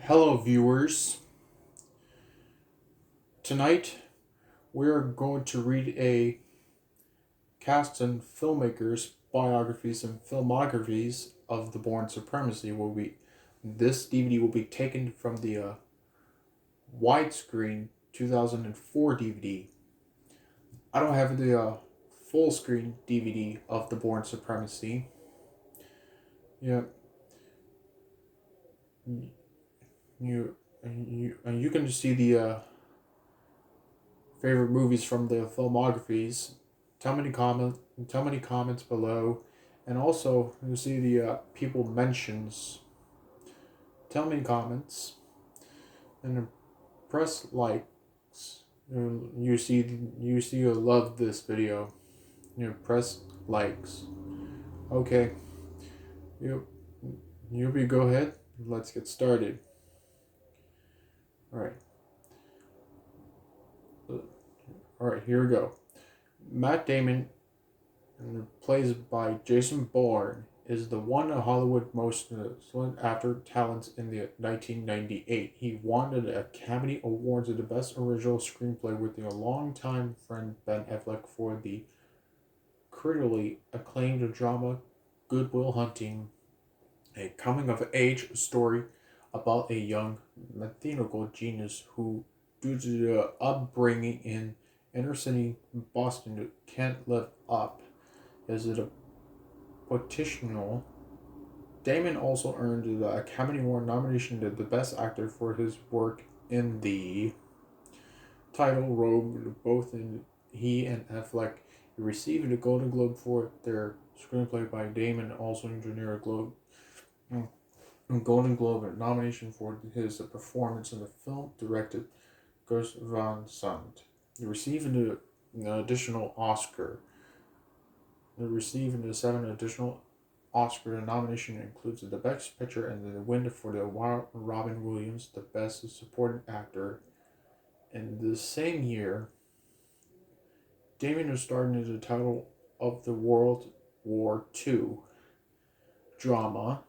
Hello, viewers. Tonight we're going to read a cast and filmmakers, biographies, and filmographies of the Bourne Supremacy. This DVD will be taken from the Widescreen 2004 DVD. I don't have the full screen DVD of the Bourne Supremacy. Yeah, you can see the favorite movies from the filmographies. Tell me comments below, and also you see the people mentions. Tell me comments and press likes. You love this video. Press likes. Okay. You go ahead. Let's get started. All right. Here we go. Matt Damon, plays by Jason Bourne, is the one of Hollywood's most sought after talents in the 1998. He won the Academy Award for the Best Original Screenplay with a longtime friend Ben Affleck for the critically acclaimed drama Good Will Hunting, a coming-of-age story about a young mathematical genius who, due to the upbringing in inner city Boston, can't live up. Is it a potential? Damon also earned the Academy Award nomination to the Best Actor for his work in the title role. Both in he and Affleck received a Golden Globe for their screenplay by Damon, also engineered a Golden Globe nomination for his performance in the film directed Gus Van Sant. Receiving an additional Oscar. Receiving the 7 additional Oscar nomination includes the Best Picture and the win for the Robin Williams, the Best Supporting Actor. In the same year, Damon was starred in the title of the World War II drama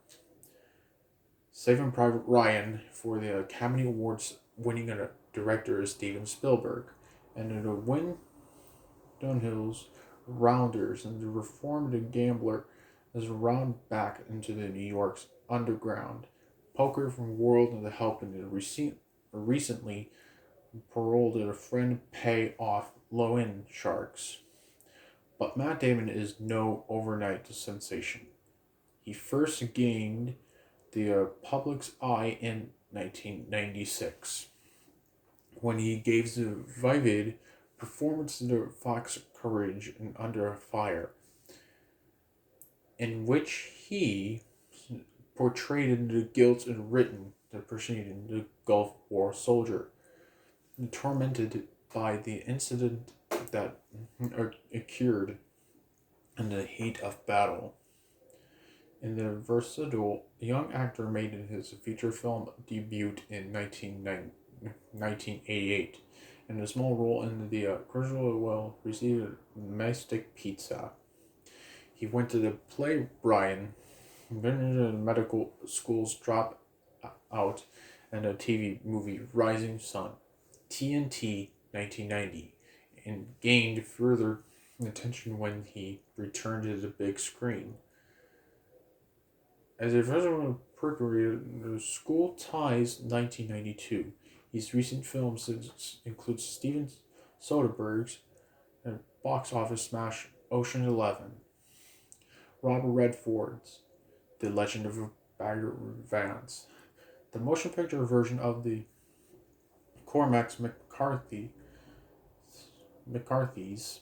Saving Private Ryan for the Academy Awards, winning a director Steven Spielberg, and in the Win Dunhill's Rounders and the Reformed Gambler is round back into the New York's underground. Poker from World and the Help in the recently paroled a friend pay off low-end sharks. But Matt Damon is no overnight sensation. He first gained the public's eye in 1996 when he gave the vivid performance in the Fox Courage and Under Fire, in which he portrayed the guilt and written the preceding the Gulf War soldier, tormented by the incident that occurred in the heat of battle. In the versatile young actor made his feature film debut in 1988, in a small role in the Cruella received Mystic Pizza. He went to the play Brian, the medical school's drop out, and the TV movie Rising Sun, TNT 1990, and gained further attention when he returned to the big screen. As a veteran percolator, the School Ties 1992. His recent films include Steven Soderbergh's box office smash Ocean 11, Robert Redford's The Legend of Bagger Vance, the motion picture version of the Cormac McCarthy's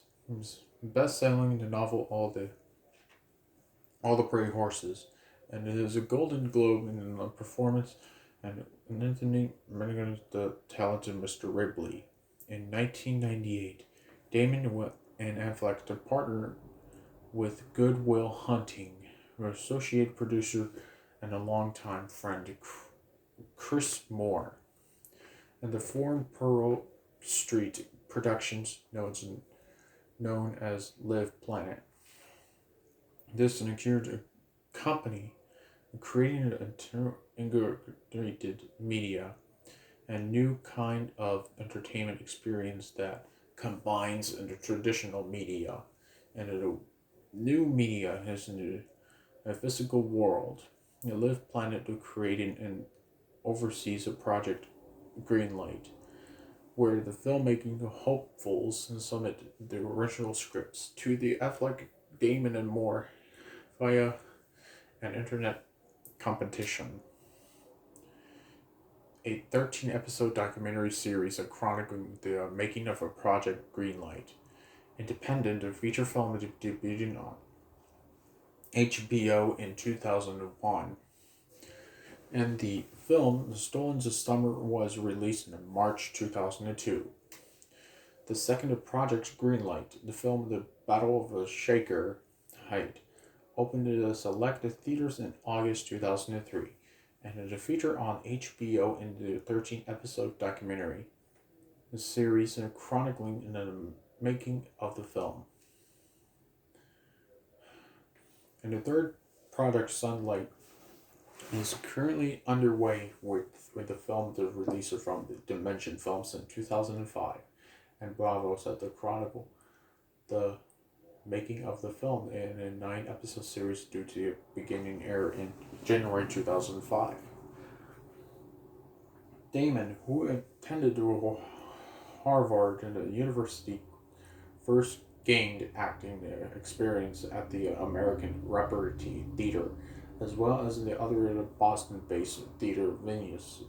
best-selling novel All the Pretty Horses, and it is a Golden Globe in a performance and Anthony Milligan's The Talented Mr. Ripley. In 1998, Damon and Affleck to partner with Good Will Hunting, an associate producer and a longtime friend, Chris Moore, and the Foreign Pearl Street Productions, known as Live Planet. This secured a company creating an integrated media and new kind of entertainment experience that combines the traditional media and a new media is in a physical world. The Live Planet to creating and oversees a project Greenlight, where the filmmaking hopefuls submit the original scripts to the Affleck, Damon, and more via an internet competition. A 13-episode documentary series chronicling the making of a Project Greenlight, independent feature film debuting on HBO in 2001. And the film, Stolen This Summer, was released in March 2002. The second of Project Greenlight, the film The Battle of the Shaker Height, opened in selected theaters in August 2003, and is a feature on HBO in the 13-episode documentary, the series chronicling the making of the film. And the third Project Sunlight is currently underway with the film the release from the Dimension Films in 2005, and Bravo said the chronicle the making of the film in a 9-episode series due to beginning air in January 2005. Damon, who attended Harvard and the university, first gained acting experience at the American Repertory Theater, as well as the other Boston-based theater Venuses.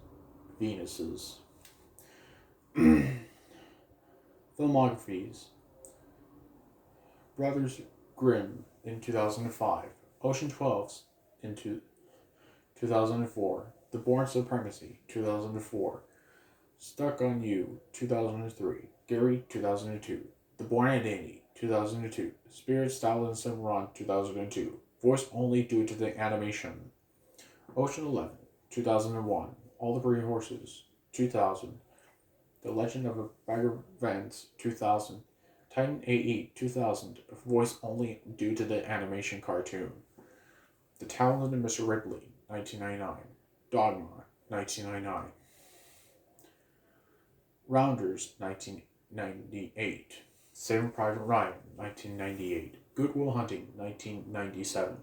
Filmographies: Brothers Grimm in 2005, Ocean 12 in 2004, The Bourne Supremacy 2004, Stuck on You 2003, Gary 2002, The Bourne Identity 2002, Spirit, Style, and Cimarron 2002, voice only due to the animation. Ocean 11 2001, All the Brave Horses 2000, The Legend of a Bagger Vance 2000, Titan AE 2000, voice only due to the animation cartoon. The Talented Mr. Ripley 1999, Dogma 1999, Rounders 1998, Saving Private Ryan 1998, Good Will Hunting 1997,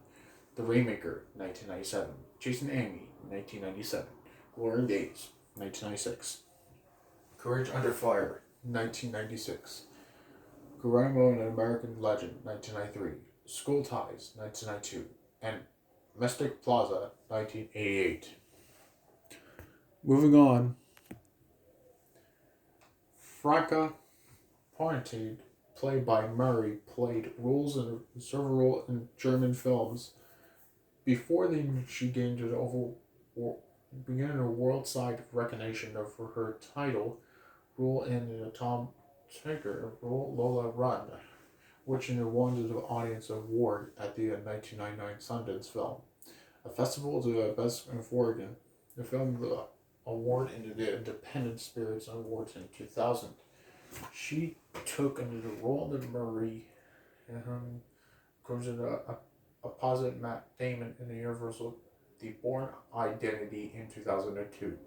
The Rainmaker 1997, Chasing Amy 1997, Glory Days 1996, Courage Under Fire 1996, Geronimo and an American Legend 1993, School Ties 1992, and Mystic Plaza 1988. Moving on, Franca Pointed, played by Murray, played roles in several roles in German films. Before then, she gained began a world-side recognition of her title role in Tom Tinker role Lola Run, which won the audience award at the 1999 Sundance Film, a festival to the best foreign. The film the award in the Independent Spirits Awards in 2000. She took the role of Marie, opposite Matt Damon in the Universal The Bourne Identity in 2002.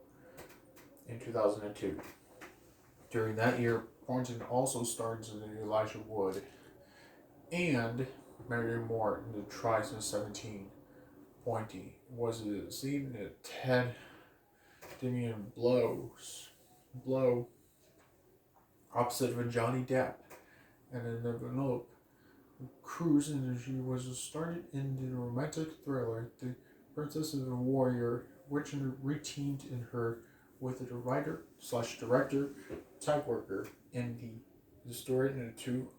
During that year, Thornton also stars in the Elijah Wood and Mary Moore in the Tries in 17. Pointy was seen in Ted Damien Blow opposite of Johnny Depp, and in the Vanellope Cruz, and she was started in the romantic thriller The Princess of the Warrior, which reteamed in her with the writer/director tag worker in the story in the two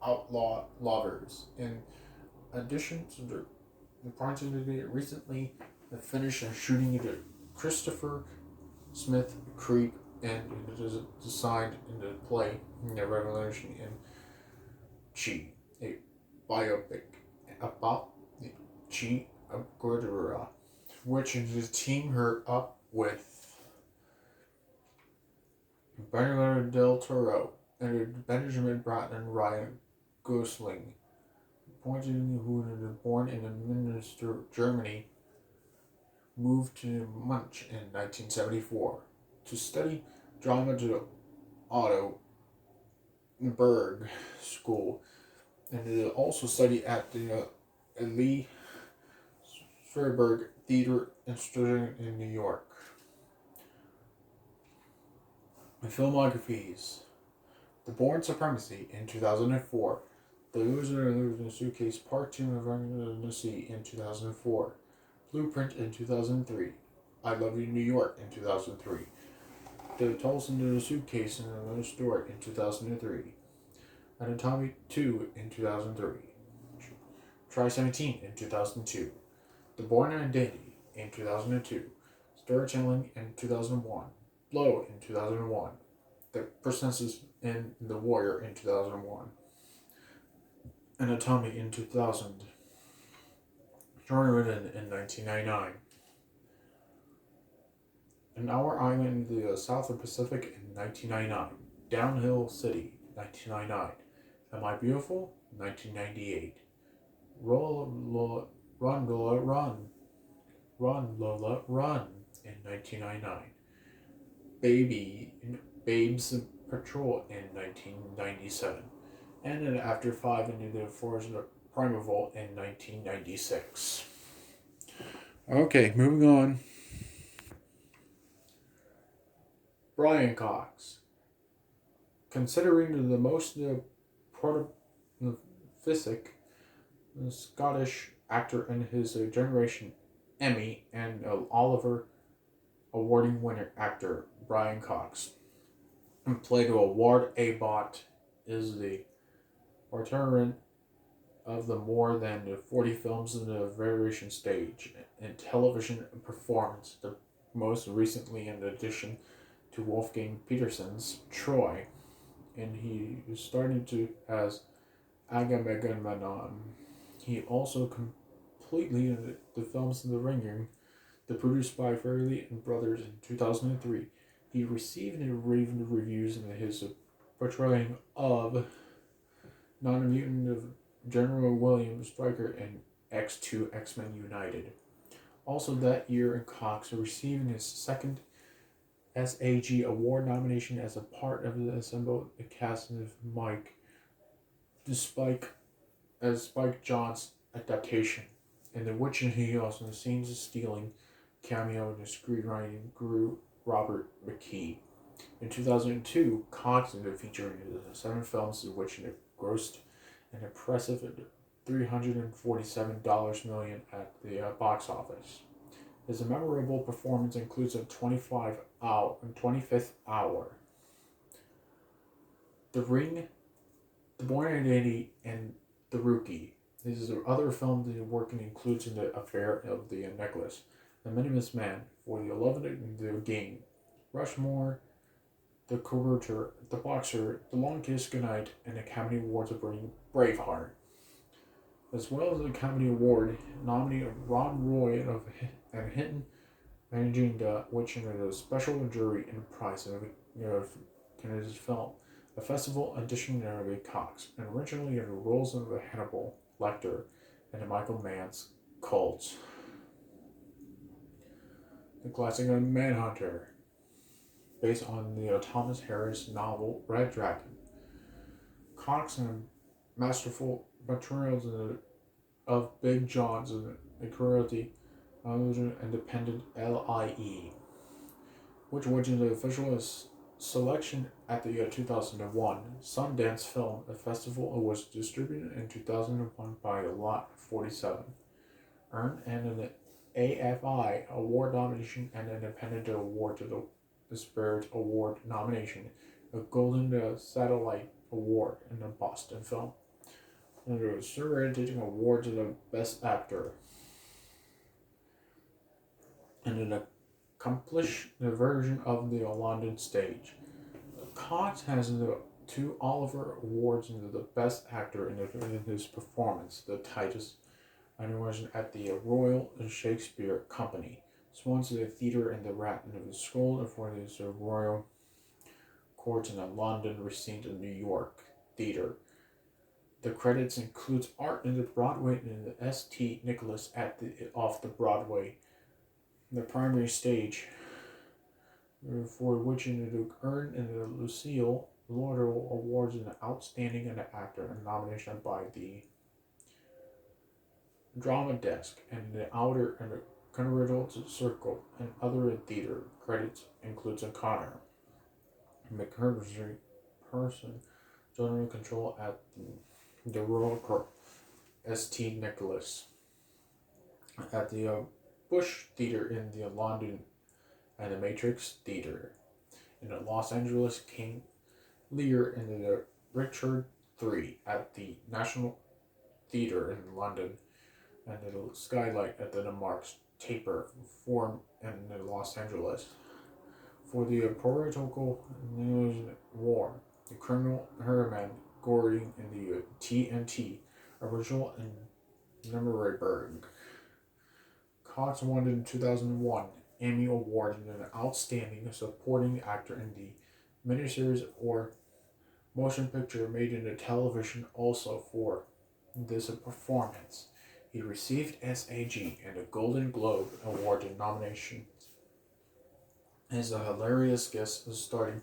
outlaw lovers. In addition to the opportunity recently finished shooting the Christopher Smith Creek and it is designed in the play The Revolution in Chi, a biopic about the Chi Guevara, which is team her up with Bernardo del Toro and Benjamin Bratt and Ryan Gosling, who was born in Münster, Germany, moved to Munich in 1974 to study drama at the Otto Berg School, and also studied at the Lee Strasberg Theater Institute in New York. The Filmographies: The Bourne Supremacy in 2004, The Loser in the Suitcase Part 2 of Running the Sea in 2004, Blueprint in 2003, I Love You New York in 2003, The Tolson in the Suitcase in Another Story in 2003, Anatomy 2 in 2003, Try 17 in 2002, The Bourne Identity in 2002, Storytelling in 2001, Blow in 2001, The Princess in The Warrior in 2001, Anatomy in 2000, Jordan in 1999, An Hour Island in the South Pacific in 1999, Downhill City 1999, Am I Beautiful 1998, Run Lola Run, Run Lola Run in 1999, Babes Patrol in 1997, and then After 5 into the Forest Primeval in 1996. Okay, moving on. Brian Cox. Considering the most prolific Scottish actor in his generation, Emmy and Oliver awarding winner actor Brian Cox, and played Ward Abbott, is the veteran of the more than 40 films in the variation stage and television performance, the most recently in addition to Wolfgang Petersen's Troy, and he is starting to as Agamemnon. He also completely the films in the Ringing, the produced by Fairley and Brothers in 2003. He received raven reviews in his portraying of non-mutant of General William Stryker in X2 X-Men United. Also that year, Cox received his second SAG Award nomination as a part of the assembled cast of Mike, despite as Spike Jonze's adaptation, in which he also scenes of stealing cameo in the screenwriting guru Robert McKee. In 2002, Cox featured in 7 films, in which it grossed an impressive $347 million at the box office. His memorable performance includes a 25th hour, The Ring, The Bourne Identity, and The Rookie. His other films working includes in The Affair of the Necklace, The Minimus Man, For the 11th the Game, Rushmore, The Courtier, The Boxer, The Long Kiss Goodnight, and Academy Awards of Braveheart. As well as the Academy Award nominee Ron Roy and Hinton managing which in a special jury and prize of Canada's film, a festival edition of Cox, and originally in the roles of Hannibal Lecter and Michael Mann's Cults. The classic Manhunter, based on the Thomas Harris novel Red Dragon. Cox and masterful materials of Big John's and Cruelty, Independent LIE, which was in the official selection at the 2001 Sundance Film Festival. It was distributed in 2001 by Lot 47. Earned an AFI Award nomination and an Independent Award to the Spirit Award nomination, a Golden Satellite Award in the Boston Film, and a Serengeti Award to the Best Actor, and an accomplished version of the London stage. Cox has 2 Oliver Awards in the Best Actor in his performance, the Titus animation at the Royal Shakespeare Company, Swansea Theatre, and the Rat and the Skull for his Royal Court in the London Received in New York Theatre. The credits includes art in the Broadway and the St. Nicholas at the off the Broadway, the primary stage, for which it earned the Lucille Lordo Awards an Outstanding Actor and nomination by the Drama Desk and the Outer and the Connecticut Circle, and other theater credits includes a Connor McCurry person, general control at the Royal Court, St. Nicholas, at the Bush Theater in the London, and the Matrix Theater in the Los Angeles, King Lear in the Richard III at the National Theater in London, and the Skylight at the Mark's Taper Forum in Los Angeles. For the Puerto War, the criminal Herman Goring in the TNT original in Nuremberg. Cox won in 2001 Emmy Award and an Outstanding Supporting Actor in the miniseries or motion picture made into television also for this performance. He received SAG and a Golden Globe Award nominations as a hilarious guest starring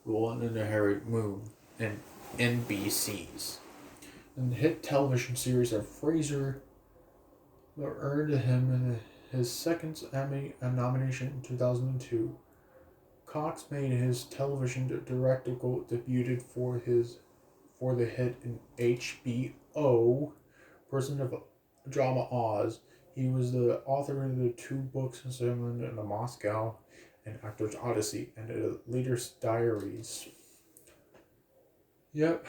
role in the Harry Moon and NBC's. And the hit television series of Frasier earned him his second Emmy nomination in 2002. Cox made his television directorial debut for the hit in HBO Person of Drama Oz. He was the author of the 2 books, Simon in Moscow and Actor's Odyssey, and the Leader's Diaries. Yep.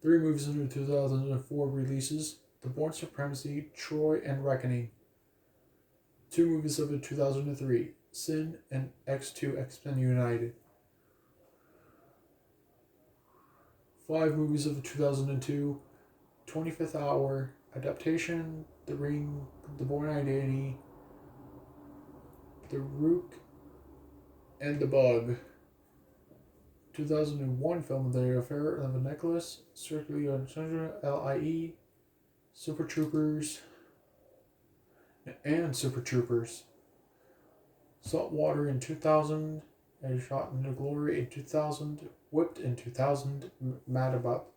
3 movies in the 2004 releases: The Bourne Supremacy, Troy, and Reckoning. 2 movies of the 2003, Sin and X2 X-Men United. 5 movies of the 2002, 25th Hour, Adaptation, The Ring, The Bourne Identity, The Rook, and The Bug. 2001 film The Affair of a Necklace, Strictly on Sandra, LIE, Super Troopers, and Super Troopers. Saltwater in 2000, A Shot into Glory in 2000, Whipped in 2000, Mad About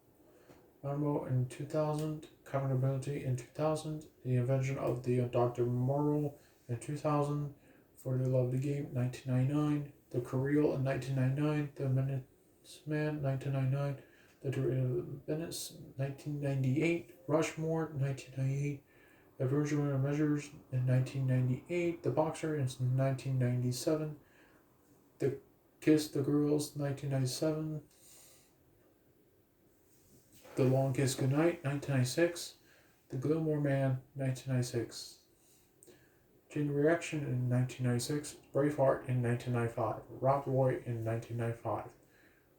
Mambo in 2000, Accountability in 2000, The Invention of the Dr. Moreau in 2000, For the Love of the Game 1999, The Courier in 1999, The Minuteman 1999, The Venice 1998, Rushmore 1998, The Virgin Measures in 1998, The Boxer in 1997, The Kiss the Girls 1997, The Long Kiss Goodnight 1996, The Gilmore Man 1996, Chain Reaction in 1996, Braveheart in 1995, Rob Roy in 1995,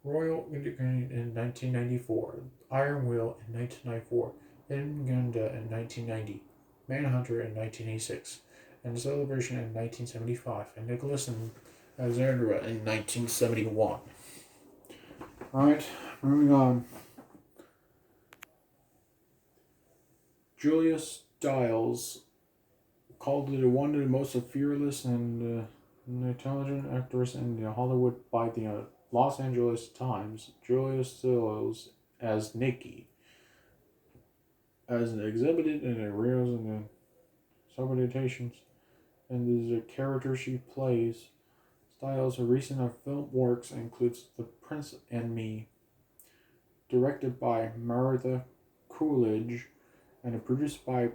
Royal Independent in 1994, Iron Wheel in 1994, Ingunda in 1990, Manhunter in 1986, and Celebration in 1975, and Nicholas and Alexandra in 1971. Alright, moving on. Julia Stiles called it one of the most fearless and intelligent actors in Hollywood by the Los Angeles Times. Julia Stiles as Nikki, as exhibited in the reels and the subadaptations, and the character she plays. Stiles' recent film works includes The Prince and Me, directed by Martha Coolidge, and produced by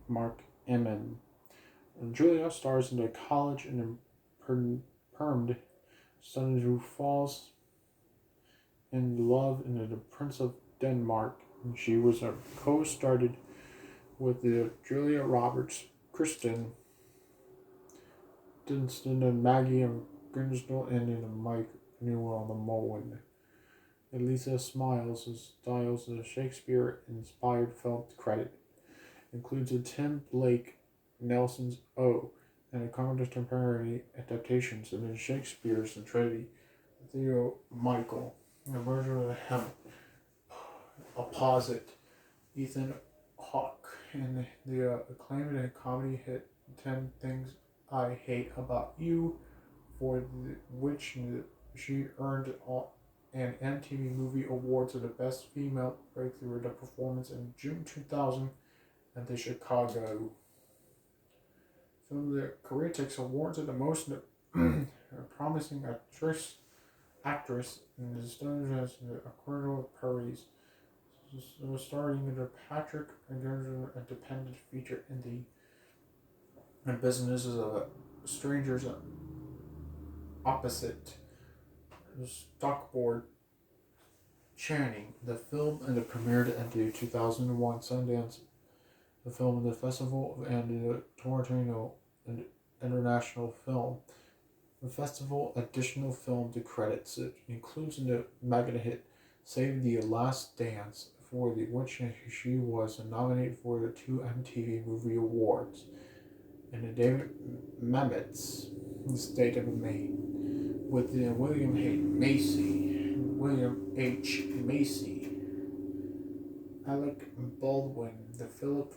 Mark Emmon. Julia stars in the college and permed student who falls in love in the Prince of Denmark. And she was co-starred with the Julia Roberts, Kristen Dunstan, and Maggie Grimsdale, and Mike Newell the Mullen. Elisa Stiles' Shakespeare-inspired film credit includes a Tim Blake Nelson's O, and a contemporary adaptations of Shakespeare's Tragedy, Theo Michael, the version of Hamlet, opposite Ethan Hawke, and the acclaimed comedy hit 10 Things I Hate About You, for which she earned an MTV Movie Award for the Best Female Breakthrough Performance in June 2000 at the Chicago Film Career Takes Awards at the Most Promising Actress in the Stars in the Aquarial Paris, starring in the Patrick independent feature in the businesses of strangers opposite Stockboard Channing. The film and it premiered at the 2001 Sundance the film in the festival and the Toronto International Film. The festival additional film to credits it includes the mega hit Save the Last Dance, for which she was nominated for the 2 MTV Movie Awards, and the David Mamet's State of Maine with the William H. Macy, Alec Baldwin, the Philip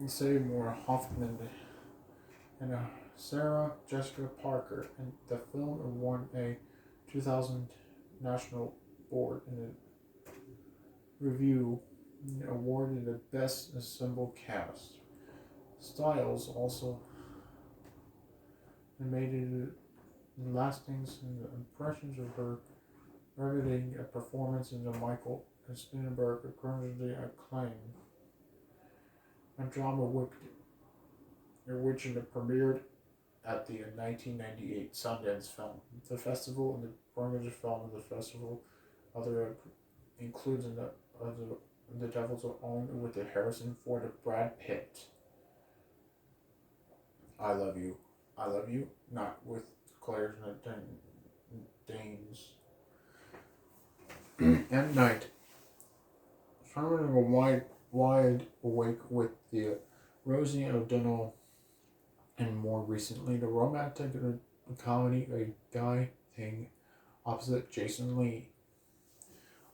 Seymour Hoffman, and Sarah Jessica Parker. And the film won a 2000 National Board in the Review Award in the Best Ensemble Cast. Styles also made lasting impressions of her riveting performance in the Michael Steinberg critically acclaimed drama which premiered at the 1998 Sundance Film the Festival, and the premiere film of the festival other includes in the Devil's Own with the Harrison Ford of Brad Pitt. I Love You, not with Claire Danes. M. Night, found a wide awake with the Rosie O'Donnell, and more recently the romantic comedy A Guy Thing opposite Jason Lee.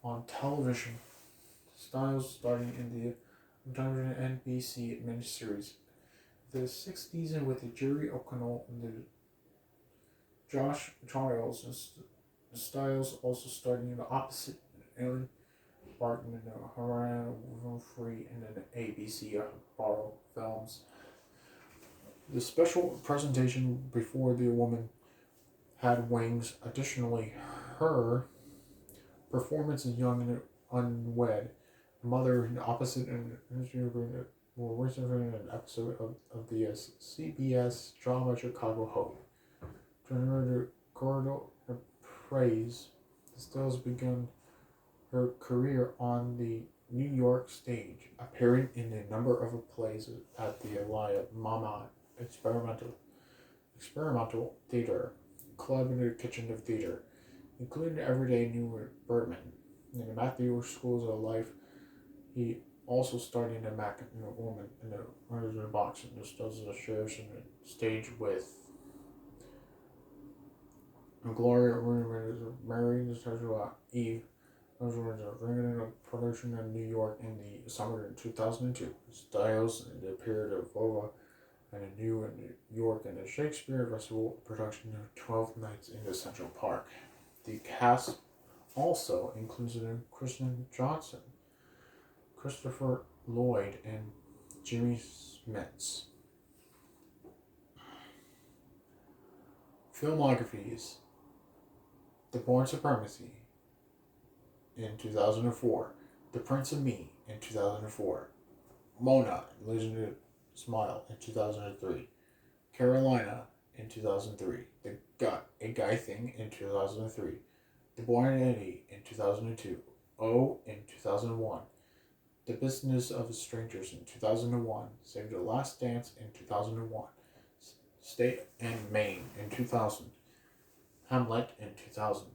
On television, Styles starting in the NBC miniseries the 60s with the Jerry O'Connell and the Josh Charles, and Styles also starting in the opposite Ellen Barton and Harana Free and then the ABC Borrow films. The special presentation Before the Woman Had Wings. Additionally, her performance in Young and Unwed, Mother in Opposite, and more recently an episode of the CBS drama Chicago Hope. Generator Corridor Praise. Styles began her career on the New York stage, appearing in a number of plays at the Elia Mama Experimental Theater Club in the Kitchen of Theater, including Everyday New Birdman. In the Matthew Schools of Life, he also starred in the Mac and the Woman in the Murder Box, and just does the shares in the stage with Gloria Mary Eve. Those were ringing a production in New York in the summer of 2002. Styles in the period of Vova and a New York and the Shakespeare Festival production of 12 Nights in the Central Park. The cast also includes Kristen Johnson, Christopher Lloyd, and Jimmy Smits. Filmographies: The Bourne Supremacy in 2004, The Prince of Me in 2004, Mona, Legendary Smile in 2003, Carolina in 2003, A Guy Thing in 2003, The Born Identity in 2002, O in 2001, The Business of Strangers in 2001, Save the Last Dance in 2001, State and Maine in 2000, Hamlet in 2000,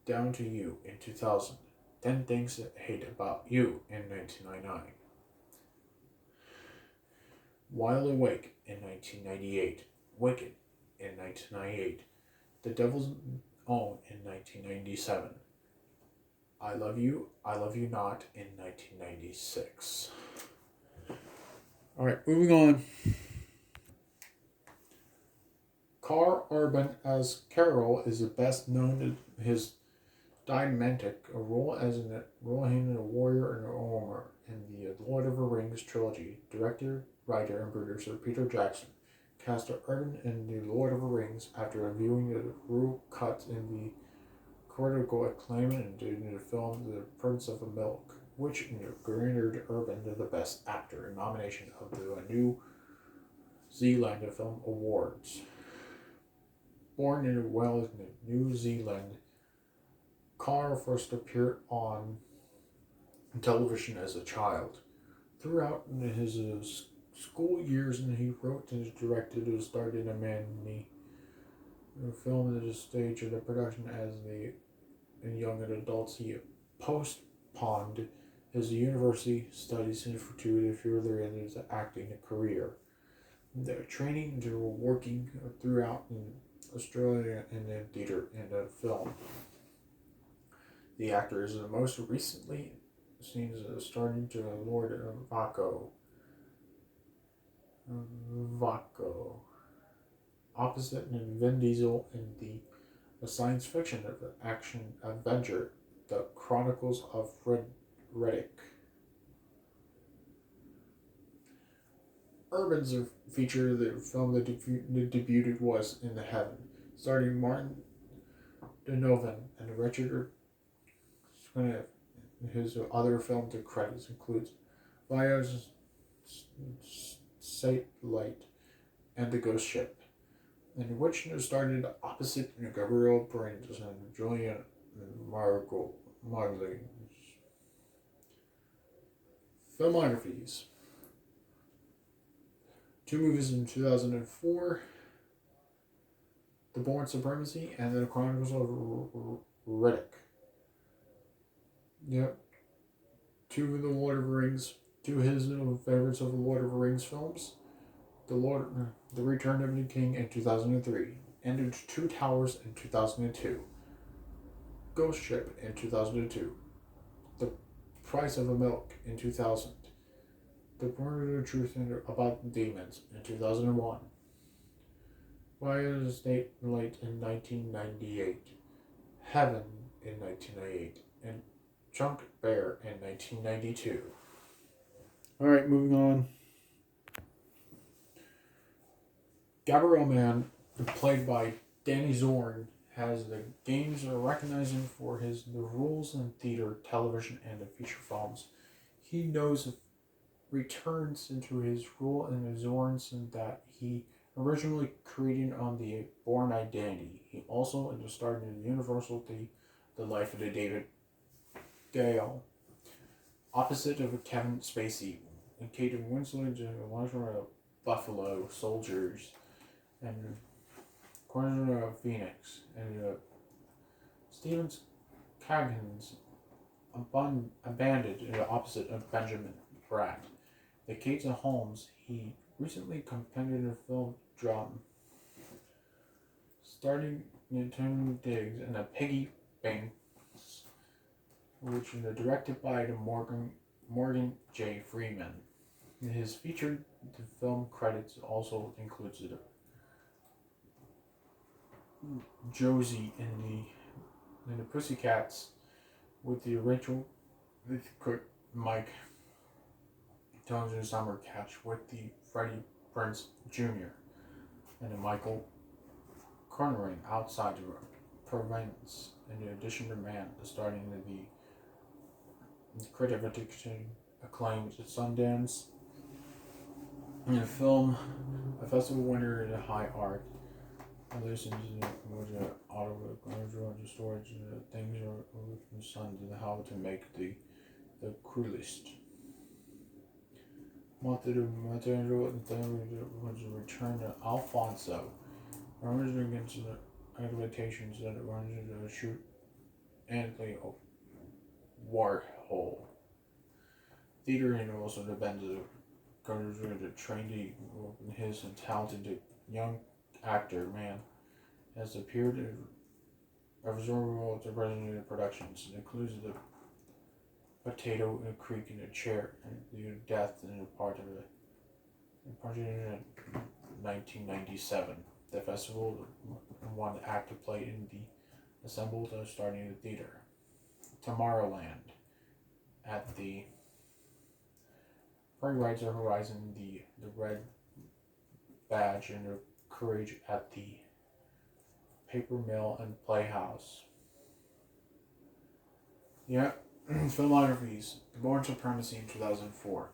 Down to You in 2000, 10 Things I Hate About You in 1999, While Awake in 1998, Wicked in 1998, The Devil's Own in 1997, I Love You Not in 1996. Alright, moving on. Urban as Carol is the best known to his Diamantic, a role as a warrior and armor in the Lord of the Rings trilogy. Director, writer, and producer Peter Jackson cast Urban in the Lord of the Rings after viewing the raw cut in the critical acclaim and in the film The Prince of the Milk, which garnered Urban the Best Actor nomination of the New Zealand Film Awards. Born in Wellington, New Zealand, Connor first appeared on television as a child. Throughout his school years, and he wrote and directed and starred in a many film at the stage of the production as in young adults. He postponed his university studies to further in his acting career. The training to working throughout in Australia and in theater and film. The actor is most recently seen as starring to Lord Vaco, opposite Vin Diesel in the science fiction action adventure, The Chronicles of Riddick. Urban's feature, the film that debuted was In the Heaven, starring Martin Donovan and Richard. His other film to credits includes Vio's Satellite and The Ghost Ship, in which started opposite Gabriel Brains and Julian Marley. Filmographies. 2 movies in 2004, The Bourne Supremacy and The Chronicles of Riddick. Yep. 2 of the Lord of the Rings, 2 of his favorites of the Lord of the Rings films. The Return of the King in 2003, and 2 Towers in 2002. Ghost Ship in 2002. The Price of a Milk in 2000. The Murder of Truth About Demons in 2001. Vio's State Light in 1998. Heaven in 1998. And Chunk Bear in 1992. Alright, moving on. Gabriel Mann, played by Danny Zorn, has the games recognizing for the roles in theater, television, and feature films. He returns into his role in the Zorns that he originally created on the Bourne Identity. He also starred in the Universal The Life of David Gale, opposite of Kevin Spacey, and Kate Winslet and of Buffalo Soldiers, and Corner of Phoenix, and Stephen Cagan's Abandoned, opposite of Benjamin Bratt. The Kate Holmes, he recently completed a film drama starting Tim Diggs and a Piggy Banks, which is directed by Morgan J. Freeman. His featured film credits also includes Josie in the Pussycats with the Rachel with Mike Tones and Summer Catch with the Freddie Prinze Jr. and the Michael Conroy outside the Provence, in addition to Mann, starting the critic acclaimed at Sundance, and the film, a festival winner in the high art. I listened to the auto the storage and the things are from the sun to how to make the crew list. Material was returned to Alfonso. Runs against the expectations that it runs into a shoot Anthony Warhol. Theater and also depends on the trained his talented young actor Mann has appeared in observable to representative productions. It includes the Potato in a Creek in a Chair and the Death in a part of it. In 1997. The festival won active play in the assembled starting the theater. Tomorrowland at the Bright Rides of Horizon, the Red Badge, and the Courage at the Paper Mill and Playhouse. Yeah, Filmographies, Bourne Supremacy in 2004,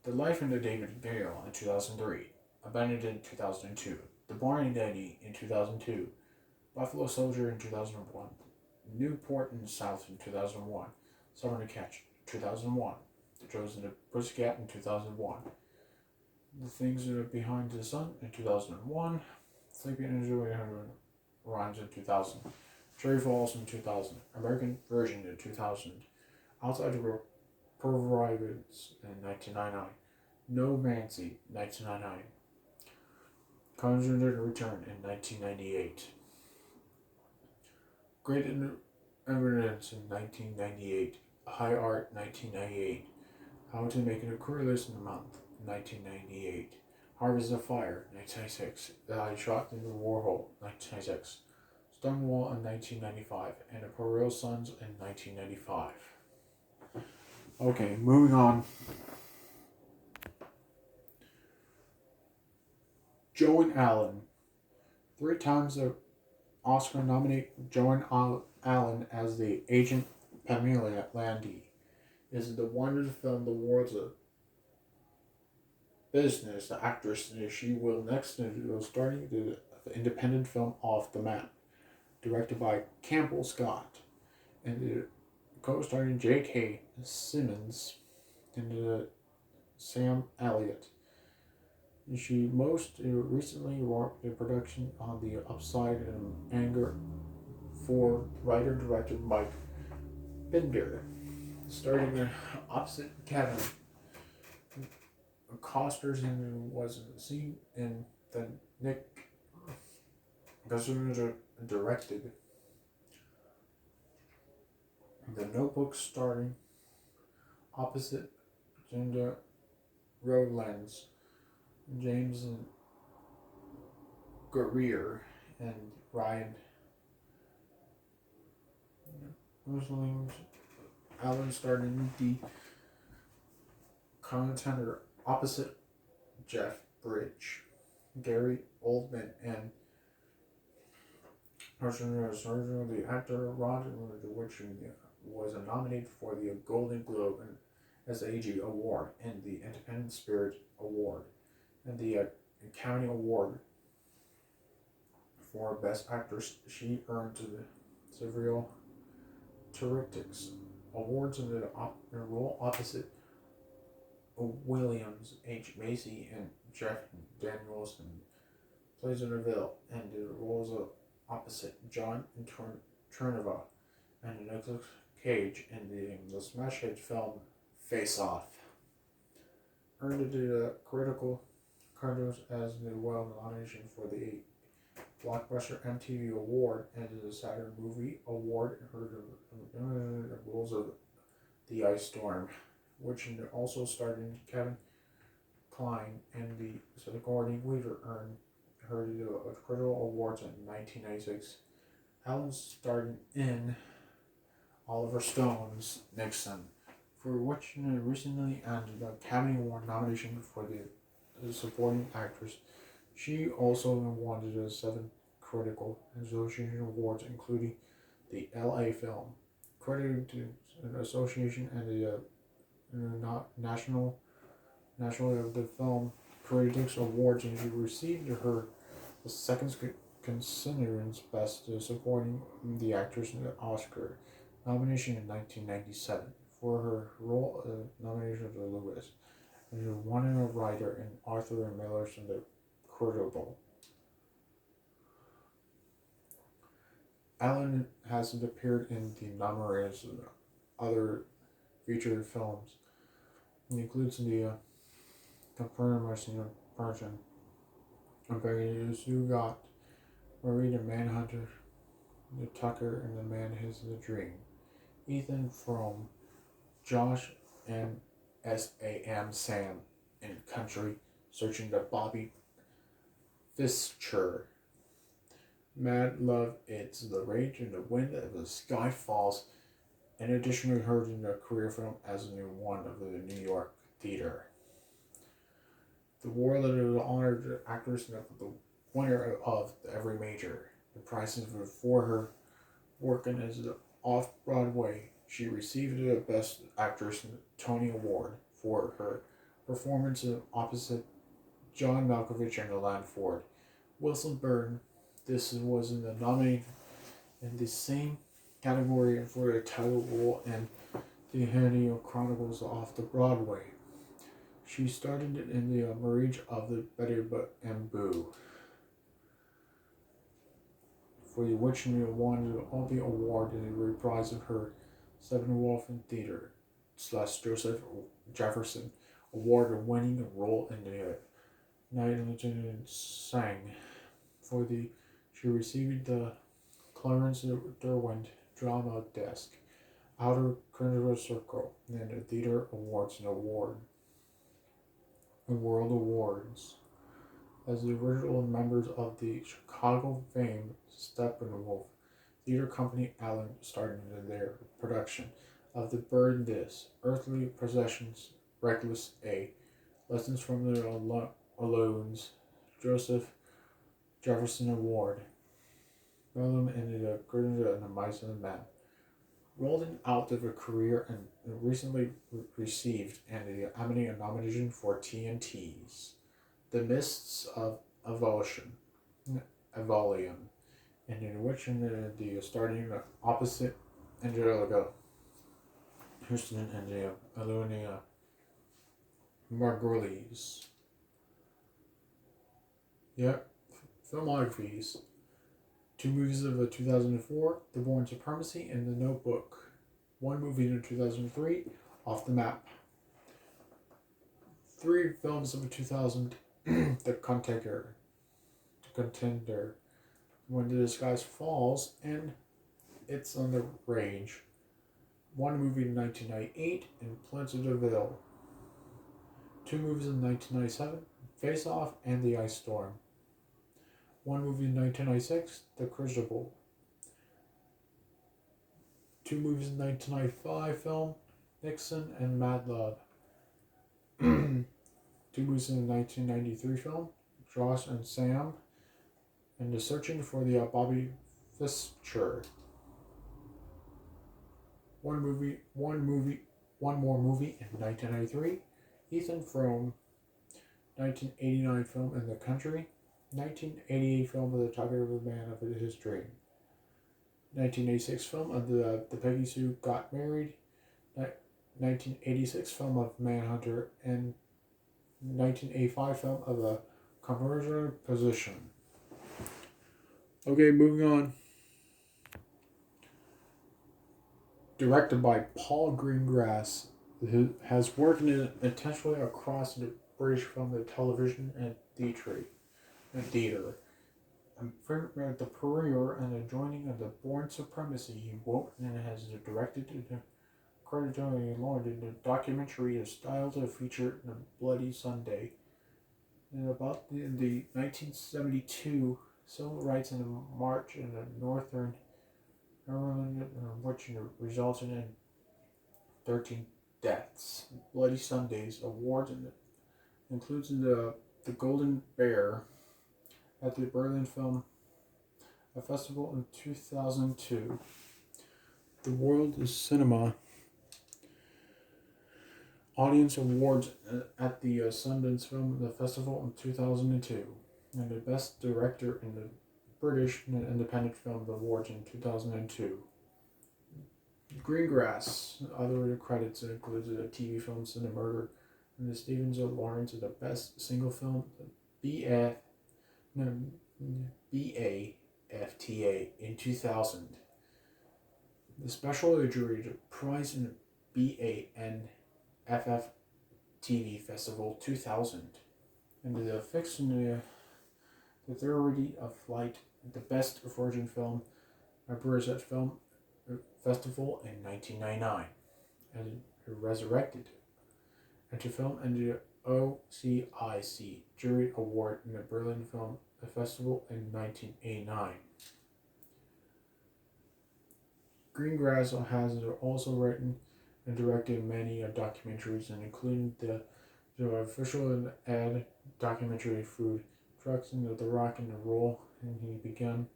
The Life and the David Gale in 2003, Abandoned in 2002, The Bourne Identity in 2002, Buffalo Soldier in 2001, Newport in the South in 2001, Summer to Catch 2001, The Chosen to Pussycat in 2001, The Things That Are Behind the Sun in 2001, Sleeping in the Rhymes in 2000, Cherry Falls in 2000, American Version in 2000, Outside the Providence in 1999, No Mancy 1999, Conjured Return in 1998, Great Evidence in 1998, High Art 1998, How to Make a Career List in a Month 1998, Harvest of Fire 1996, I Shot in the Warhol 1996, Stonewall in 1995, and The Poor Sons in 1995. Okay, moving on. Joan Allen. 3 times the Oscar nominate Joan Allen as the Agent Pamela Landy is the one to film the world's business. The actress she will next starting the independent film Off the Map, directed by Campbell Scott, and co-starring J.K. Simmons and Sam Elliott. She most recently worked in production on The Upside and Anger for writer-director Mike Binder, starting opposite Kevin Costner's and was seen in the Nick Gazzoon directed The Notebook, starring opposite Genda Rowlands, James Greer, and Ryan Gosling's. Allen starred in the contender opposite Jeff Bridge, Gary Oldman, and the actor Roger, which was nominated for the Golden Globe and SAG Award and the Independent Spirit Award and the Academy Award for Best Actress. She earned several Terrifics Awards in the role opposite Williams H. Macy and Jeff Danielson plays in Neville, and the roles of opposite John Turneva and Nicolas Cage in the smash hit film Face Off. Earned the critical credits as the nomination for the Blockbuster MTV Award and the Saturn Movie Award. Heard the roles of The Ice Storm, which also starred in Kevin Kline, and the Sigourney Weaver earned her the critical awards in 1996. Allen starred in Oliver Stone's Nixon, for which recently earned the Academy Award nomination for the supporting actress. She also won the 7 Critical Association Awards, including the LA Film Critics Association and the National of the Film Critics Awards, and she received her second considerance Best Supporting the Actress in the Oscar nomination in 1997 for her role nomination to Lewis, and she won a writer and Arthur Miller's in the Critical. Allen has appeared in the numerous other featured films. It includes the Confirmation Person, You Got Marie the Manhunter, The Tucker, and The Man Has the Dream. Ethan from Josh and Sam in Country, Searching the Bobby Fischer. Mad Love, It's the Rage and the Wind of the Sky Falls, and additionally heard in a career film as a new one of the New York theater. The award that was honored actress and the winner of every major. The prizes were for her working as an off-Broadway. She received the Best Actress Tony Award for her performance opposite John Malkovich and Alan Ford. Wilson Byrne, this was in the nominated in the same category for a title role in the Henry Chronicles off the Broadway. She started in the marriage of the Betty and Boo, for which she won all the award in a reprise of her Steppenwolf in Theater / Joseph Jefferson award-winning role in the Night Lieutenant Sang. She received the Clarence Derwent Drama Desk, Outer Critical Circle, and the Theater Awards and World Awards. As the original members of the Chicago famed Steppenwolf Theater Company, Allen started in their production of The Burn This, Earthly Possessions, Reckless A, Lessons from the Alones, Joseph Jefferson Award, Bellum and the Grinda and the Mice and the Men. Rolling out of a career and recently received the Emmy nomination for TNT's The Mists of Evolution, and in which the starting opposite Angelica Houston and the Alunia Margulies. Yep, Filmographies. 2 movies of 2004, The Bourne Supremacy and The Notebook. 1 movie in 2003, Off the Map. 3 films of 2000, The Contender, When the Disguise Falls, and It's on the Range. 1 movie in 1998, and Planets of the Ville. 2 movies in 1997, Face Off and The Ice Storm. 1 movie in 1996, The Crucible. 2 movies in 1995 film, Nixon and Mad Love. 2 movies in the 1993 film, Josh and Sam, and The Searching for the Bobby Fischer. One more movie in 1993, Ethan Frome. 1989 film In the Country. 1988 film of The Tiger of a Man of His Dream. 1986 film of the Peggy Sue Got Married. 1986 film of Manhunter, and 1985 film of The Commercial Position. Okay, moving on. Directed by Paul Greengrass, who has worked intentionally across the British film, the television, and theater. And the career and the joining of the Bourne Supremacy, he wrote and has directed the credited along in the documentary is styled a feature in Bloody Sunday. And about the 1972 civil rights in the march in the Northern Ireland, which resulted in 13 deaths. Bloody Sundays awards includes the Golden Bear at the Berlin Film Festival in 2002. The World of Cinema Audience Awards at the Sundance Film Festival in 2002, and the Best Director in the British Independent Film Awards in 2002. Greengrass, other credits includes the TV film Cinemurder and the Stevens Lawrence of the Best Single Film BAFTA in 2000. The Special Jury Prize in the BANFF TV Festival 2000. And the fiction The Authority of Flight, the Best Virgin Film British Film Festival in 1999, and Resurrected, and to film and OCIC Jury Award in the Berlin Film Festival in 1989. Greengrass has also written and directed many documentaries, and including the official ad documentary Food Trucks and the Rock and the Roll, and he began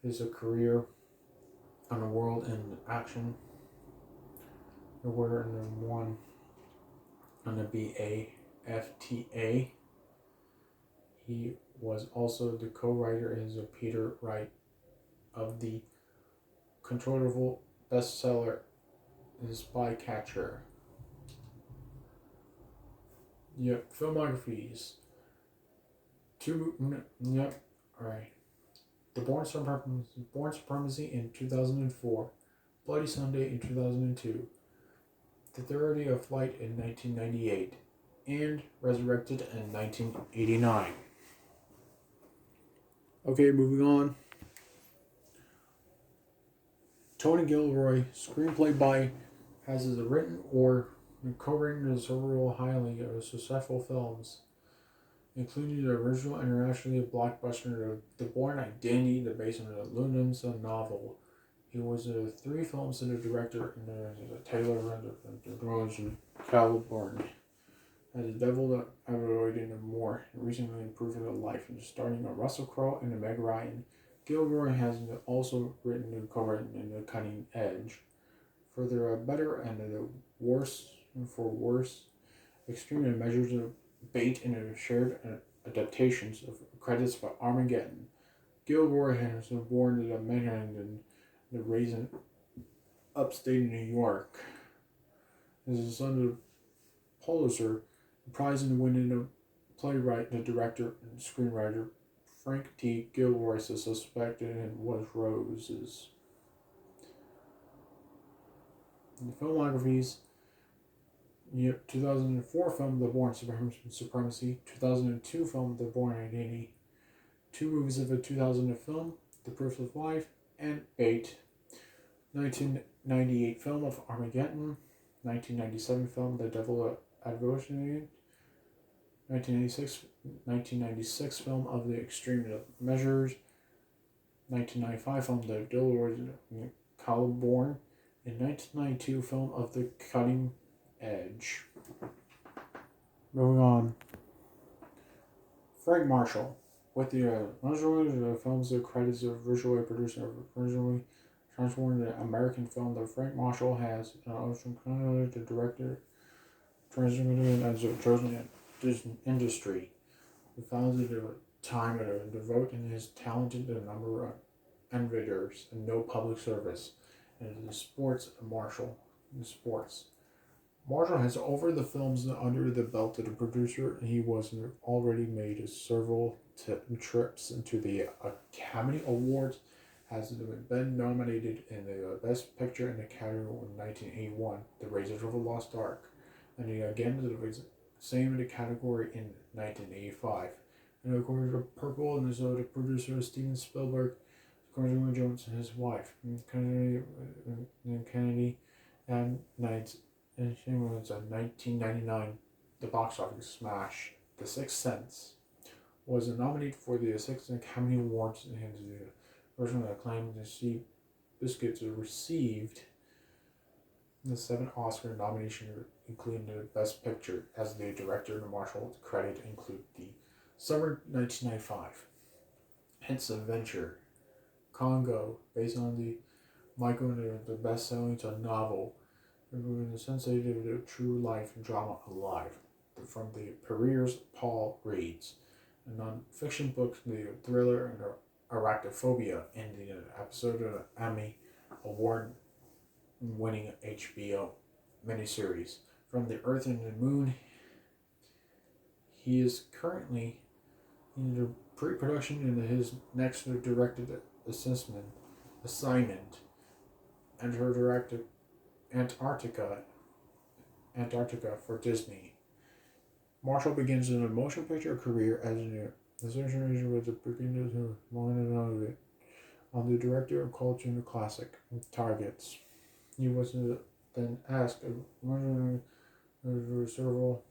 his career on the World in Action Award and won on the BAFTA. He was also the co-writer as Peter Wright of the controversial bestseller Spycatcher. Yep, Filmographies. Alright. The Bourne Supremacy in 2004, Bloody Sunday in 2002, The Theory of Flight in 1998, and Resurrected in 1989. Okay, moving on. Tony Gilroy, screenplay by, has written or co-written several highly successful films, including the original internationally blockbuster The Bourne Identity, based on the Lunan's novel. He was 3 films and a director in the Taylor and the Caliburn. As a devil avoiding more, recently improved the life, and starring Russell Crowe and Meg Ryan. Gilroy has also written and co-written in The Cutting Edge. For the better and the worse, for worse, extreme measures of bait and shared adaptations of credits for Armageddon. Gilroy has been born in Manhattan and raised in upstate New York. He is the son of Pulitzer Prize and winning playwright, the director, and screenwriter Frank T. Gilroy is suspected in Was Roses. In the Filmographies, 2004 film The Bourne Supremacy, 2002 film The Bourne Identity, 2 movies of a 2000 film, The Proof of Life, and Bait, 1998 film of Armageddon, 1997 film The Devil Advocated, 1996 film of The Extreme Measures, 1995 film The Gilroy Caliburn, and 1992 film of The Cutting Edge. Moving on. Frank Marshall, with the films the credits of visually produced originally transformed the American film that Frank Marshall has the director transmitted as a chosen industry. He founded a time to devote in his talented number of innovators and no public service, and the sports Marshall in sports. Marshall has over the films under the belt of the producer. He was already made several trips into the Academy Awards, has been nominated in the Best Picture in the category in 1981, The Raiders of the Lost Ark, and again the same in the category in 1985. And according to Purple, and the producer Steven Spielberg, Gordon Jones and his wife, Kennedy, and Knights. And she was a 1999 the box office smash. The Sixth Sense was nominated for the 6th Academy Awards, and the original acclaimed the Biscuits received the 7 Oscar nominations, including the Best Picture. As the director and Marshall credit include the Summer 1995, Hints of Adventure, Congo, based on the Michael and the best-selling novel, the sensitive true life drama Alive, from the Perriers Paul reads, a non-fiction book, the thriller and Arachnophobia, in the episode of Emmy Award-winning HBO miniseries From the Earth and the Moon. He is currently in the pre-production in his next directed assignment, and her directed Antarctica for Disney. Marshall begins a motion picture career as an association with the beginners of on the director of culture and classic targets. He was then asked several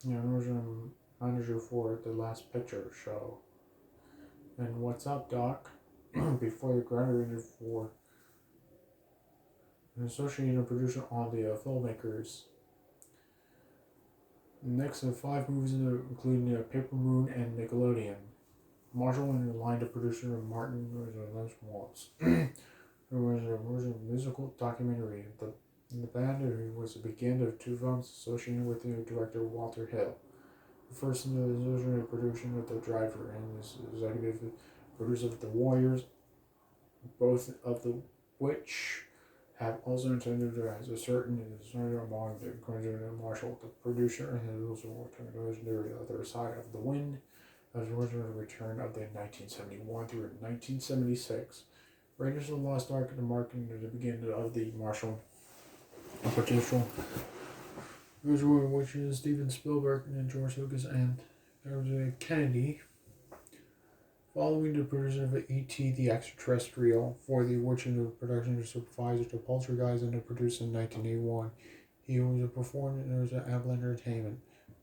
original manager for the Last Picture Show. And What's Up, Doc? Before he graduated for an associate producer on the Filmmakers. Next, 5 movies including Paper Moon and Nickelodeon. Marshall and aligned the producer of Martin Lynch Waltz. There was a musical documentary. The band was the beginning of 2 films associated with the director Walter Hill. The first in the associated production of The Driver and is executive producer of The Warriors, both of the which have also intended as a certain among the Quentin Marshall, the producer, and has also worked on the legendary Other Side of the Wind, as well as the return of the 1971 through 1976. Raiders of the Lost Ark and the marketing at the beginning of the Marshall potential, which is Steven Spielberg and George Lucas and Kennedy. Following the production of E.T. the Extraterrestrial for the original production supervisor to Poltergeist and the producer in 1981, he was a performer in Amblin Entertainment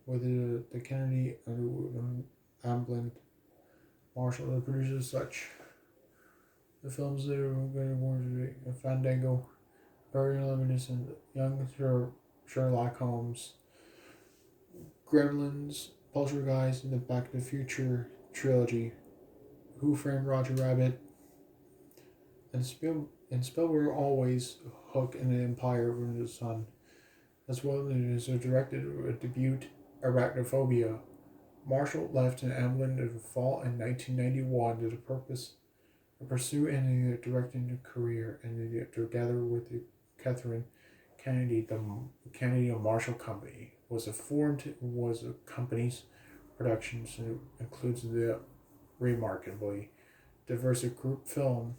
with the Kennedy and Amblin Marshall, the producers such. The films that were Fandango, Very Reminiscent, Young Sherlock Holmes, Gremlins, Poltergeist, and the Back to the Future trilogy, Who Framed Roger Rabbit, and Spielberg always Hook and the Empire of the Sun, as well as directed a debut Arachnophobia. Marshall left Amblin in the fall in 1991 to pursue a directing career, and together with Catherine Kennedy, the Kennedy and Marshall Company was a company's productions includes the remarkably diverse group film,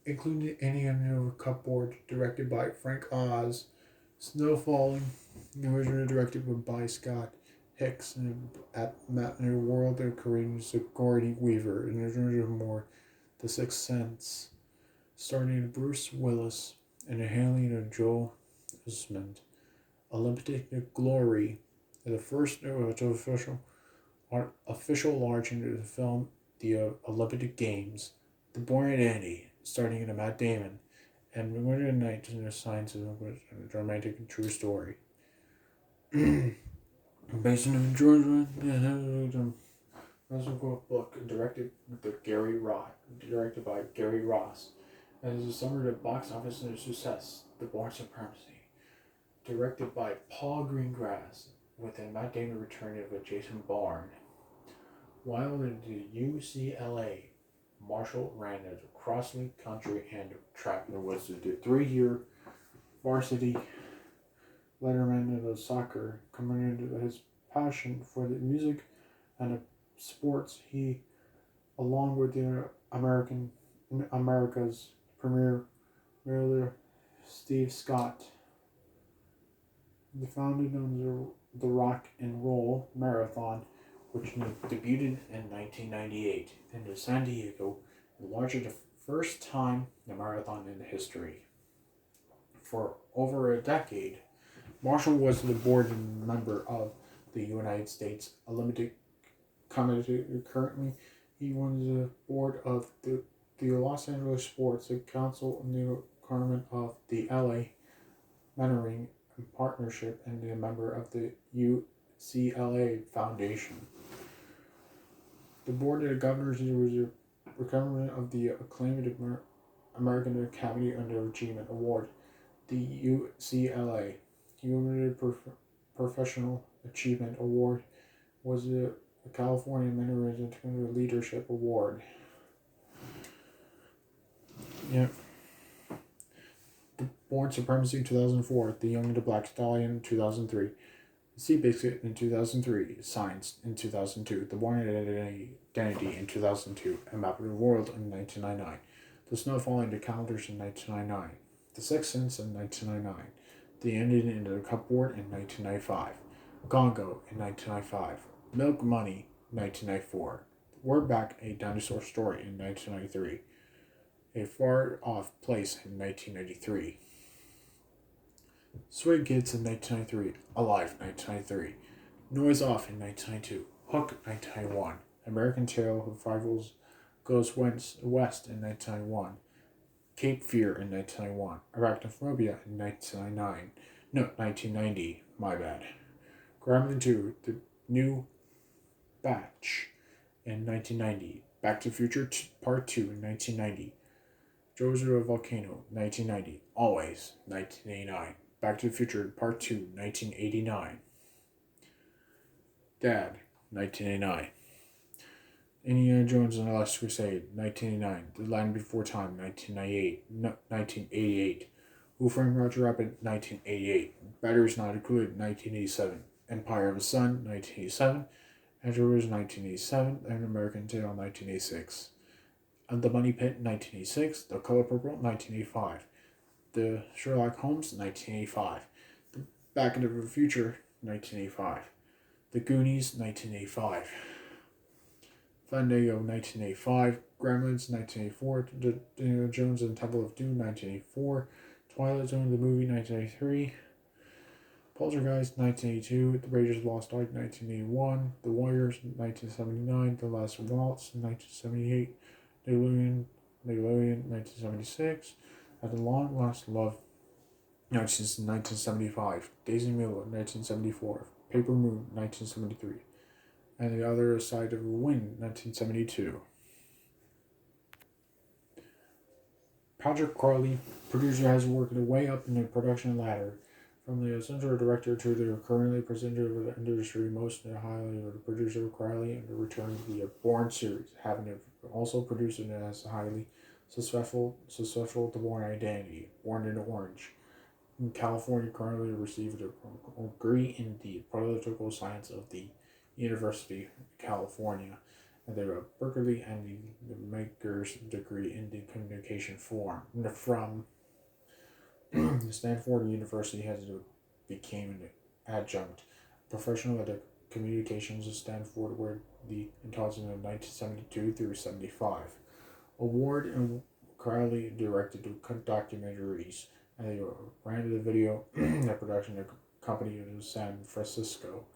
including Indian Cupboard, directed by Frank Oz, Snow Falling, originally directed by Scott Hicks, and at Matinee World of Korean Sigourney Weaver, and originally more The Sixth Sense, starring Bruce Willis and Haley and Joel Osment. Olympic Glory, the first official large into the film, the Olympic Games, The Bourne Supremacy, starting in Matt Damon, and Winter Night in the Science of a Romantic and True Story. Based on Georgia, book directed by Gary Ross, and is a summary of box office and success. The Bourne Supremacy, directed by Paul Greengrass, with a Matt Damon return of Jason Bourne. While in the UCLA, Marshall ran as a cross-country and track and was the 3-year varsity letterman of soccer. Combining his passion for the music and sports, he, along with the America's premier Miller Steve Scott, founded on the Rock and Roll Marathon, which debuted in 1998 in San Diego, largely the first time the marathon in history. For over a decade, Marshall was the board member of the United States Olympic Committee. Currently, he runs the board of the Los Angeles Sports Council and the Department of the LA Mentoring Partnership, and a member of the UCLA Foundation. The board of governors was a recipient of the acclaimed American Academy Achievement Award, the UCLA Professional Achievement Award, was the California Mentoring Leadership Award. Yeah. The Bourne Supremacy in 2004, The Young and the Black Stallion in 2003, Seabiscuit in 2003, Science in 2002, The Bourne Identity in 2002, and Map of the World in 1999, The Snowfall in the Calendars in 1999, The Sixth Sense in 1999, The Ending in the Cupboard in 1995, Gongo in 1995, Milk Money 1994, We're Back, A Dinosaur Story in 1993, A Far Off Place in 1993, Swing Kids in 1993, Alive 1993, Noise Off in 1992, Hook 1991, American Tail Revivals Goes West in 1991, Cape Fear in 1991, Arachnophobia in 1999, no, 1990, my bad. Gremlin 2, The New Batch in 1990, Back to the Future Part 2 in 1990, Jojo Volcano 1990, Always 1989, Back to the Future Part 2 1989, Dad 1989, Indiana Jones and the Last Crusade 1989, The Land Before Time 1998, 1988, Who Framed Roger Rabbit 1988, Batteries Not Included 1987, Empire of the Sun 1987, Andrews 1987, and American Tail 1986. The Money Pit 1986, The Color Purple 1985, The Sherlock Holmes 1985, The Back into the Future 1985, The Goonies 1985, Fandango 1985, Gremlins 1984, Indiana Jones and Temple of Doom 1984, Twilight Zone the movie 1983, Poltergeist 1982, The Raiders of the Lost Ark 1981, The Warriors 1979, The Last Waltz 1978, Nickelodeon 1976, At the Long Last Love 1975, Daisy Miller 1974, Paper Moon 1973, and The Other Side of the Wind 1972. Patrick Carley, producer, has worked his way up in the production ladder from the essential director to the currently presenter of the industry. Most highly of the producer Crowley and the return of the Bourne series, having also produced it as highly successful The Bourne Identity, Born in Orange. In California, currently received a degree in the political science of the University of California, and the Berkeley and the Maker's degree in the communication from Stanford University. Has became an adjunct professional at the communications of Stanford, where the in 1972 through 75. Award and Crowley directed documentaries and ran the video and production company in San Francisco.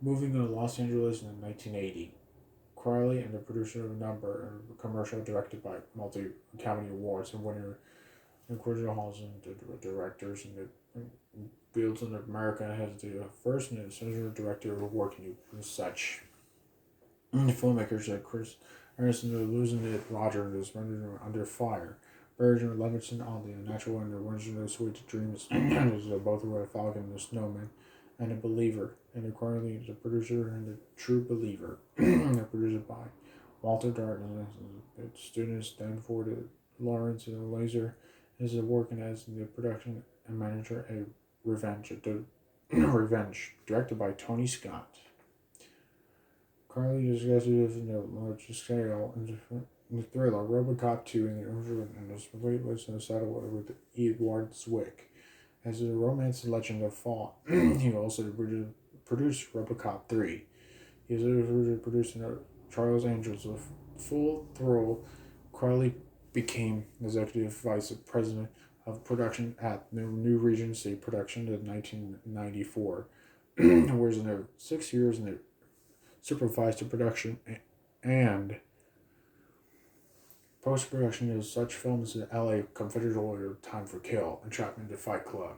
Moving to Los Angeles in 1980, Crowley and the producer of a number of commercial directed by multi-Academy Awards and winner in Crystal Halls and the directors in the fields in America, has the first and essential director working in such filmmakers like Chris Harrison, Losing It, Roger, is rendered Under Fire, Virgin Levinson on the Natural and the Original Sweet Dreams, is both were Falcon and the Snowman, and a Believer, and accordingly the producer and the True Believer. They're produced by Walter Darton, student Stanford, Lawrence and Laser, is working as the production and manager at Revenge, directed by Tony Scott. Carly discusses in the large scale in the thriller RoboCop 2 and the weightless and the saddle with Edward Zwick. As a romance legend of fall, he also produced RoboCop 3. He is producing Charles Angels of Full Throttle. Carly became executive vice president of production at the New Regency Production in 1994. Whereas in their 6 years in the supervised the production and post-production of such films as L.A. Confederate Time for Kill, Entrapment, Fight Club,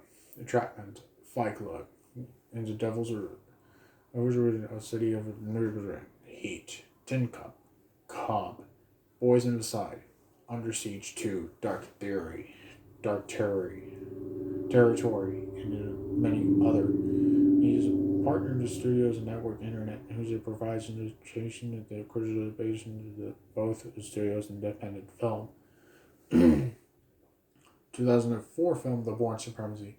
and The Devil's Origin, A City of Nuremberg, Heat, Tin Cup, Cobb, Boys in the Side, Under Siege 2, Dark Territory, and many other. He's partnered in the studios and network internet, who provides an education at the criticism of both studios and independent film. 2004 film The Bourne Supremacy,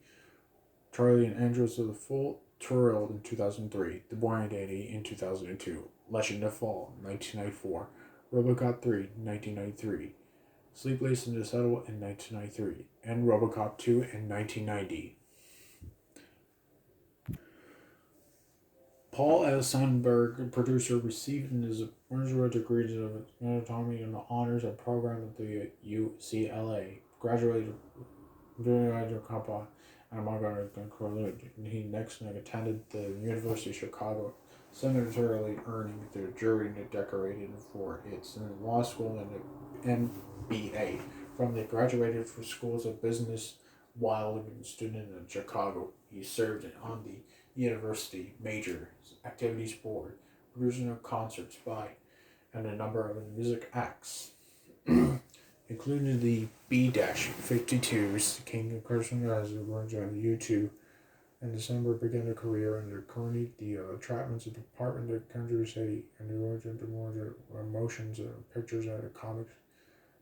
Charlie and Andrews of the Full Throttle in 2003, The Bourne Identity in 2002, Legend of Fall 1994, RoboCop 3 1993, Sleepless in the Saddle in 1993, and RoboCop 2 in 1990. Paul L. Sandberg, producer, received his undergraduate degree of anatomy and honors at program at the UCLA. Graduated Kappa I'm not going to conclude. He next attended the University of Chicago, senatorially earning the jury decorated for its law school and MBA from the graduated from schools of business while a student in Chicago. He served on the university major activities board, producing concerts by and a number of music acts, including the B-52s, King of Crimson as a on U2. In December, began a career under Kearney, the Chapman's Department of Country City, and the origin to more motions, pictures, and comics,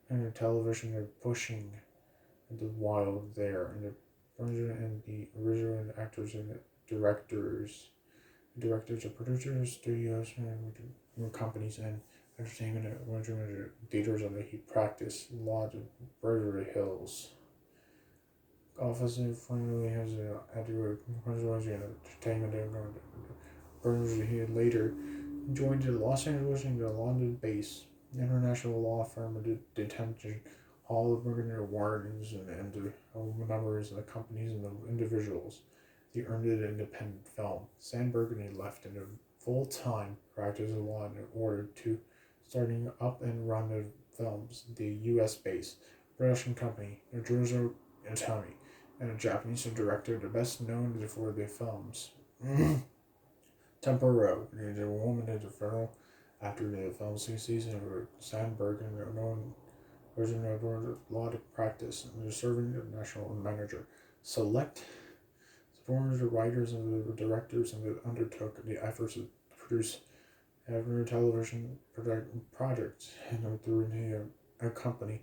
and television, and pushing the wild there, and the original actors and directors of producers, studios, and companies, and entertainment theaters, and he practiced law at Beverly Hills. Office and finally has entertainment and he later joined the Los Angeles and the London-based international law firm of detention all of the wardens and the numbers of the companies and the individuals. He earned an independent film. Sandberg and he left in a full-time practice of law in order to starting up and run the films, the U.S.-based production company, New Jersey Attorney, and a Japanese director, the best known for the films. Tempero, the woman is a federal after the film season of Sandberg and a known version of law to practice and the serving the national manager. Select the writers and the directors and undertook the efforts to produce every television project and through a company.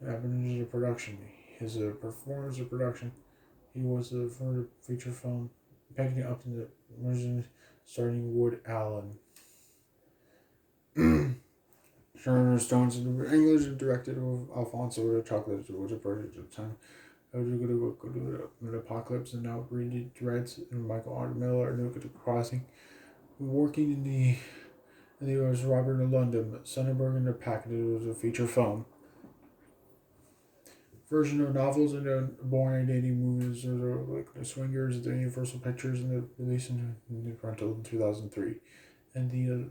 Happened to production. His performance of production, he was for the feature film, picking up in the version starring Wood Allen. Sharon Stone's English and directed of Alfonso the Chocolate was a project at the time. The Apocalypse and now Reed Dreads and Michael R. Miller and Look at the Crossing. Working in the was Robert in London, Sonnenberg and the Packet was a feature film. Version of novels and the Bourne dating movies like the Swingers, the Universal Pictures, and the release in the rental in 2003. And the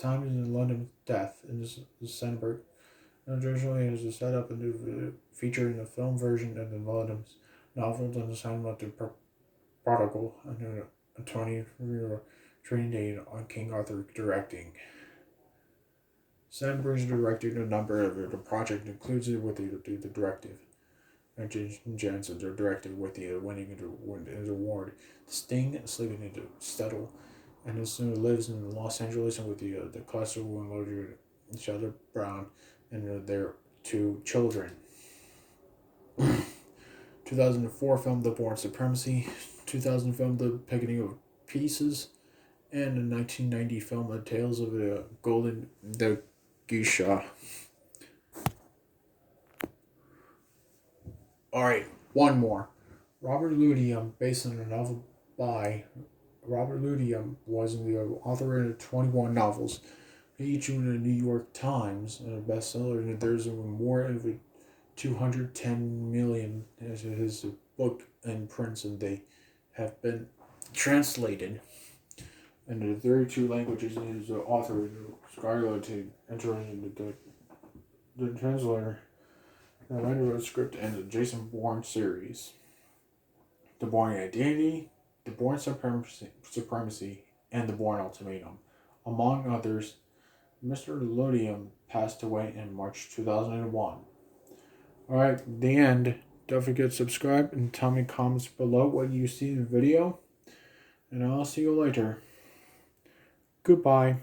time is in London death in the Sonnenberg. Originally, it was a setup and the feature in the film version and the London's novels and the assignment to Prodigal and a Tony training date on King Arthur directing. Sandberg's directed a number of the project includes it with the directive. And Jansen directed with the winning the award. Sting sleeping into Stuttle, and lives in Los Angeles and with the classical and loaded Shelter Brown and their two children. 2004 filmed The Bourne Supremacy. 2000 filmed The Picking of Pieces, and in 1990 filmed The Tales of the Golden Geisha. Alright, one more. Robert Ludium, based on a novel by Robert Ludium, was the author of 21 novels, each in the New York Times, and a bestseller, and there's more than 210 million as his book and prints, and they have been translated into 32 languages, and his author, Scarlett, entering the translator. The writer wrote a script and the Jason Bourne series. The Bourne Identity, The Bourne Supremacy, and The Bourne Ultimatum. Among others, Mr. Ludium passed away in March 2001. Alright, the end. Don't forget to subscribe and tell me in comments below what you see in the video. And I'll see you later. Goodbye.